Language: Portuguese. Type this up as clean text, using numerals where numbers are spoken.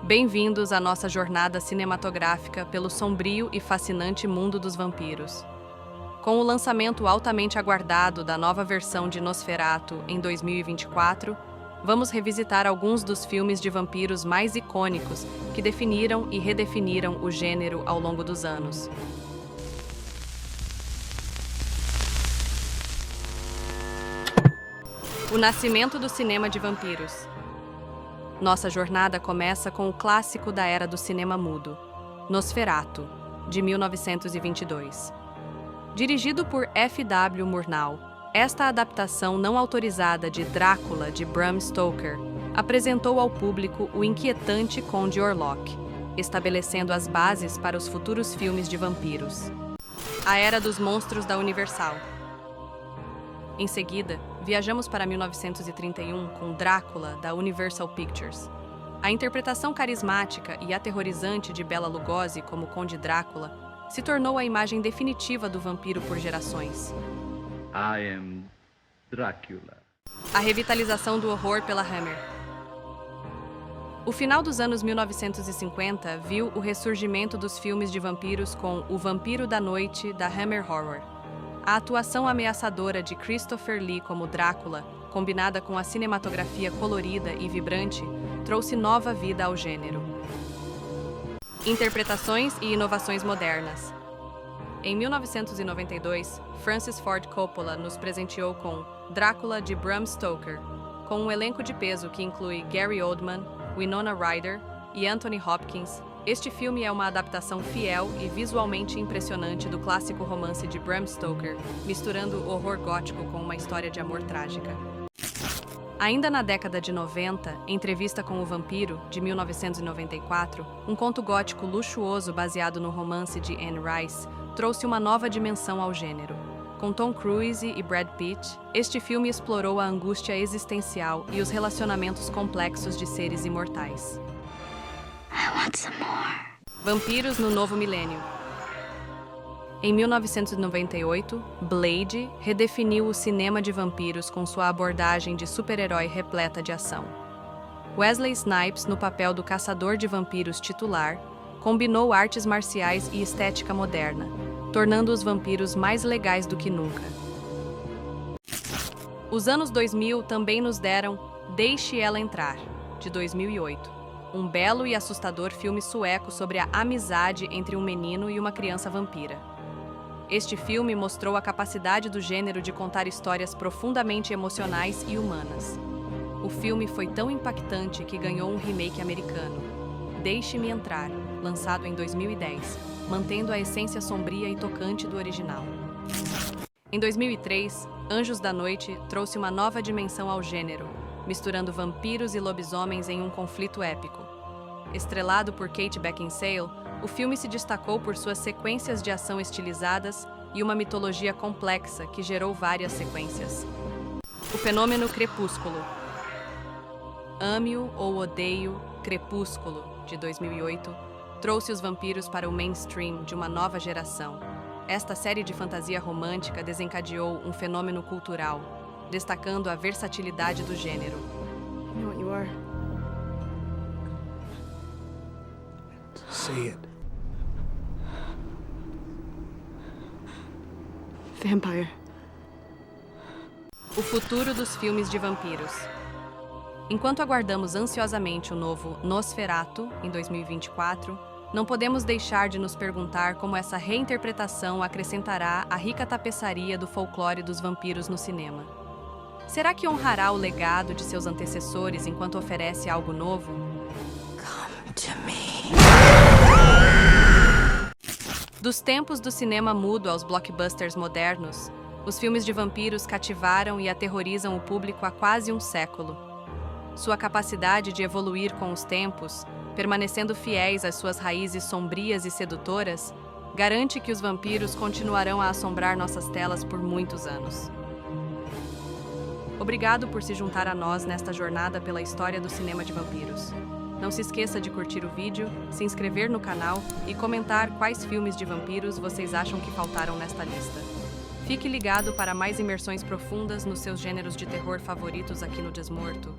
Bem-vindos à nossa jornada cinematográfica pelo sombrio e fascinante mundo dos vampiros. Com o lançamento altamente aguardado da nova versão de Nosferatu em 2024, vamos revisitar alguns dos filmes de vampiros mais icônicos que definiram e redefiniram o gênero ao longo dos anos. O nascimento do cinema de vampiros. Nossa jornada começa com o clássico da era do cinema mudo, Nosferatu, de 1922. Dirigido por F.W. Murnau, esta adaptação não autorizada de Drácula, de Bram Stoker, apresentou ao público o inquietante Conde Orlok, estabelecendo as bases para os futuros filmes de vampiros. A Era dos Monstros da Universal. Em seguida, viajamos para 1931 com Drácula, da Universal Pictures. A interpretação carismática e aterrorizante de Bela Lugosi como Conde Drácula se tornou a imagem definitiva do vampiro por gerações. I am Dracula. A revitalização do horror pela Hammer. O final dos anos 1950 viu o ressurgimento dos filmes de vampiros com O Vampiro da Noite, da Hammer Horror. A atuação ameaçadora de Christopher Lee como Drácula, combinada com a cinematografia colorida e vibrante, trouxe nova vida ao gênero. Interpretações e inovações modernas. Em 1992, Francis Ford Coppola nos presenteou com Drácula, de Bram Stoker, com um elenco de peso que inclui Gary Oldman, Winona Ryder e Anthony Hopkins. Este filme é uma adaptação fiel e visualmente impressionante do clássico romance de Bram Stoker, misturando horror gótico com uma história de amor trágica. Ainda na década de 90, Entrevista com o Vampiro, de 1994, um conto gótico luxuoso baseado no romance de Anne Rice, trouxe uma nova dimensão ao gênero. Com Tom Cruise e Brad Pitt, este filme explorou a angústia existencial e os relacionamentos complexos de seres imortais. Vampiros no novo milênio. Em 1998, Blade redefiniu o cinema de vampiros com sua abordagem de super-herói repleta de ação. Wesley Snipes, no papel do caçador de vampiros titular, combinou artes marciais e estética moderna, tornando os vampiros mais legais do que nunca. Os anos 2000 também nos deram Deixe Ela Entrar, de 2008. Um belo e assustador filme sueco sobre a amizade entre um menino e uma criança vampira. Este filme mostrou a capacidade do gênero de contar histórias profundamente emocionais e humanas. O filme foi tão impactante que ganhou um remake americano, Deixe-me Entrar, lançado em 2010, mantendo a essência sombria e tocante do original. Em 2003, Anjos da Noite trouxe uma nova dimensão ao gênero, misturando vampiros e lobisomens em um conflito épico. Estrelado por Kate Beckinsale, o filme se destacou por suas sequências de ação estilizadas e uma mitologia complexa que gerou várias sequências. O fenômeno Crepúsculo. Ame-o ou odeie-o, Crepúsculo, de 2008, trouxe os vampiros para o mainstream de uma nova geração. Esta série de fantasia romântica desencadeou um fenômeno cultural, destacando a versatilidade do gênero. You know what you are? Say it. Vampire. O futuro dos filmes de vampiros. Enquanto aguardamos ansiosamente o novo Nosferatu, em 2024, não podemos deixar de nos perguntar como essa reinterpretação acrescentará à rica tapeçaria do folclore dos vampiros no cinema. Será que honrará o legado de seus antecessores enquanto oferece algo novo? Come to me. Dos tempos do cinema mudo aos blockbusters modernos, os filmes de vampiros cativaram e aterrorizam o público há quase um século. Sua capacidade de evoluir com os tempos, permanecendo fiéis às suas raízes sombrias e sedutoras, garante que os vampiros continuarão a assombrar nossas telas por muitos anos. Obrigado por se juntar a nós nesta jornada pela história do cinema de vampiros. Não se esqueça de curtir o vídeo, se inscrever no canal e comentar quais filmes de vampiros vocês acham que faltaram nesta lista. Fique ligado para mais imersões profundas nos seus gêneros de terror favoritos aqui no Desmorto.